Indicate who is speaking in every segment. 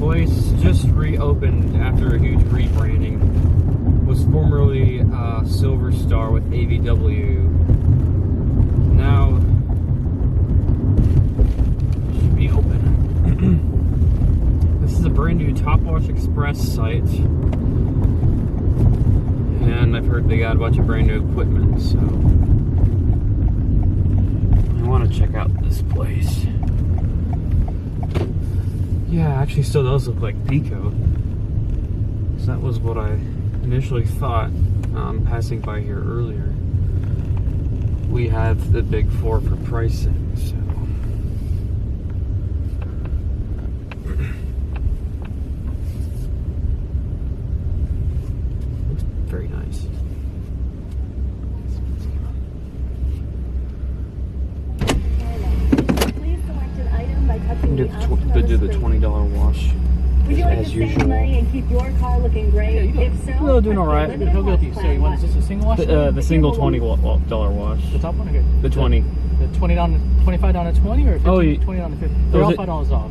Speaker 1: place just reopened after a huge rebranding. Was formerly Silver Star with AVW. Now should be open. This is a brand new Topwash Express site, and I've heard they got a bunch of brand new equipment, so I want to check out this place. Yeah, actually still does look like PECO. So that was what I initially thought passing by here earlier. We have the big four for pricing, so. Looks very nice. Do the $20 wash as usual.
Speaker 2: And keep your car looking great.
Speaker 1: Yeah,
Speaker 2: if so,
Speaker 1: we're doing all right.
Speaker 3: He'll go with you. So you want, is this a single wash?
Speaker 1: The single $20 wash.
Speaker 3: The top one? Okay.
Speaker 1: The 20.
Speaker 3: The 20 down, 25 down to 20 or 50, 20 down to 50? They're all $5 off.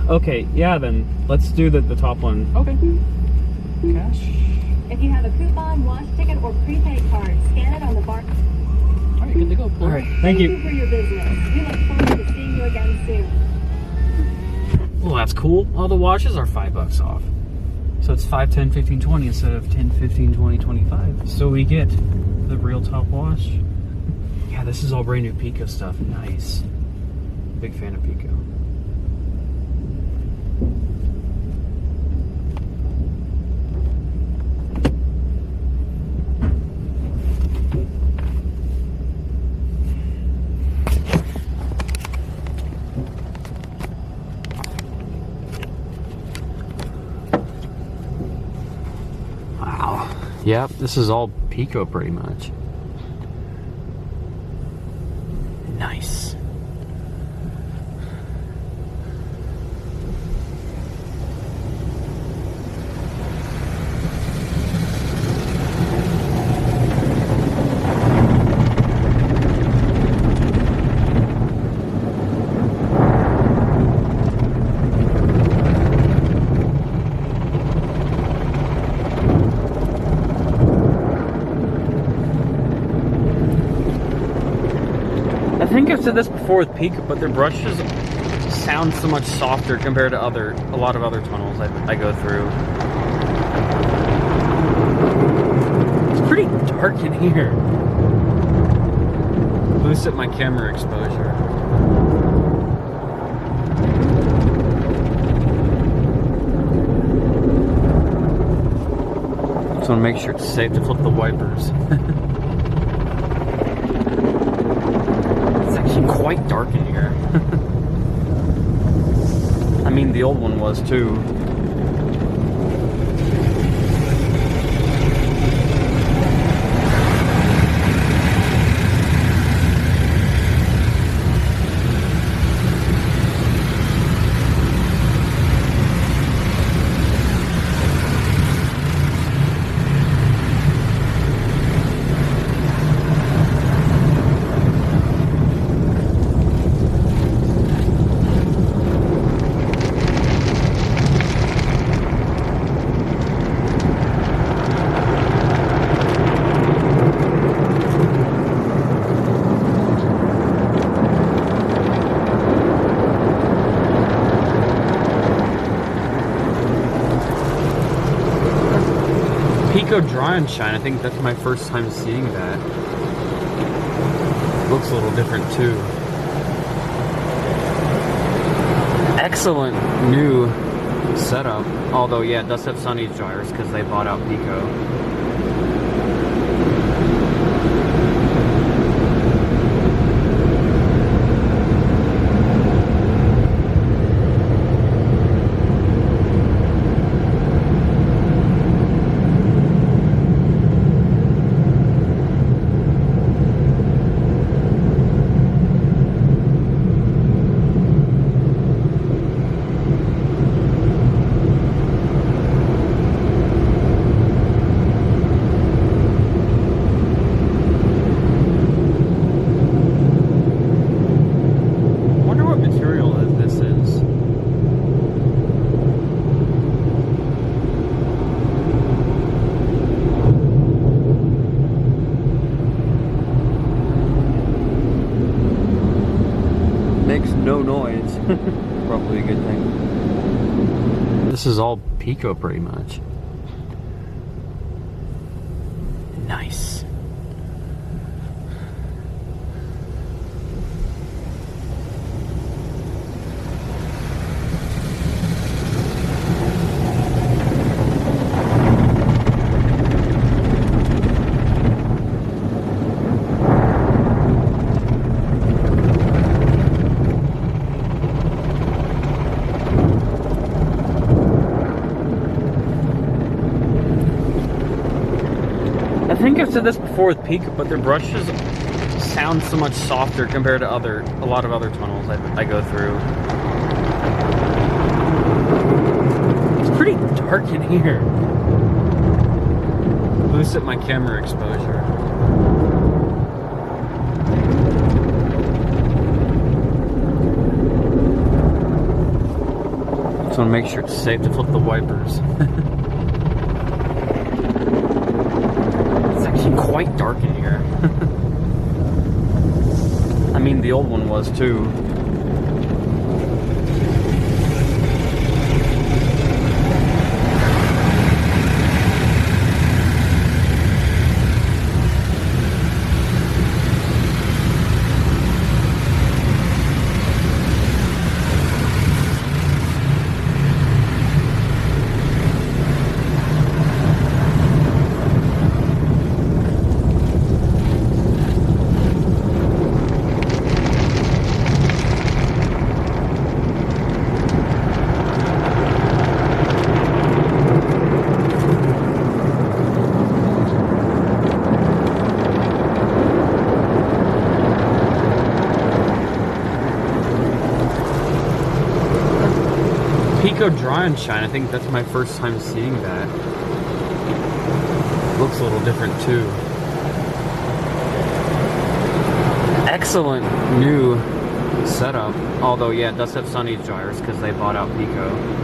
Speaker 1: Okay, yeah then. Let's do the top one.
Speaker 3: Okay. Cash.
Speaker 2: If you have a coupon, wash ticket, or prepaid card, scan it on the bar.
Speaker 3: All right, good to go.
Speaker 1: All right, thank you.
Speaker 2: Thank you for your business. We look forward to seeing you again soon.
Speaker 1: Well, that's cool. All the washes are $5 off. So it's 5, 10, 15, 20 instead of 10, 15, 20, 25. So we get the real top wash. Yeah, this is all brand new PECO stuff. Nice. Big fan of PECO. Yep, this is all PECO pretty much. Nice. I think I've said this before with PECO, but their brushes sound so much softer compared to a lot of other tunnels I go through. It's pretty dark in here. Boost up my camera exposure. Just want to make sure it's safe to flip the wipers. Quite dark in here. I mean, the old one was too. PECO Dry and Shine, I think that's my first time seeing that. Looks a little different too. Excellent new setup. Although, yeah, it does have Sunny's dryers because they bought out PECO. good thing. This is all PECO pretty much. Nice. I think I've said this before with PECO, but their brushes sound so much softer compared to a lot of other tunnels I go through. It's pretty dark in here. Boost up my camera exposure. Just want to make sure it's safe to flip the wipers. Quite dark in here. I mean, the old one was too. PECO Dry and Shine, I think that's my first time seeing that. Looks a little different too. Excellent new setup. Although, yeah, it does have sun age dryers because they bought out PECO.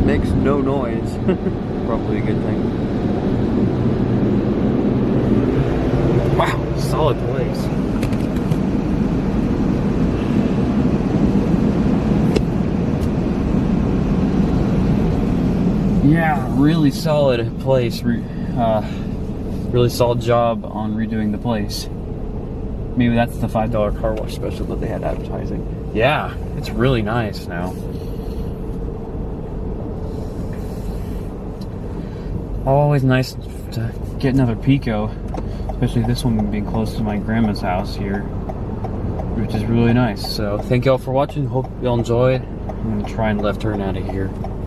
Speaker 1: Makes no noise. Probably a good thing. Wow, solid place. Yeah, really solid place. Really solid job on redoing the place. Maybe that's the $5 car wash special that they had advertising. Yeah, it's really nice now. Always nice to get another PECO, especially this one being close to my grandma's house here, which is really nice. So thank y'all for watching. Hope y'all enjoy it. I'm gonna try and left turn out of here.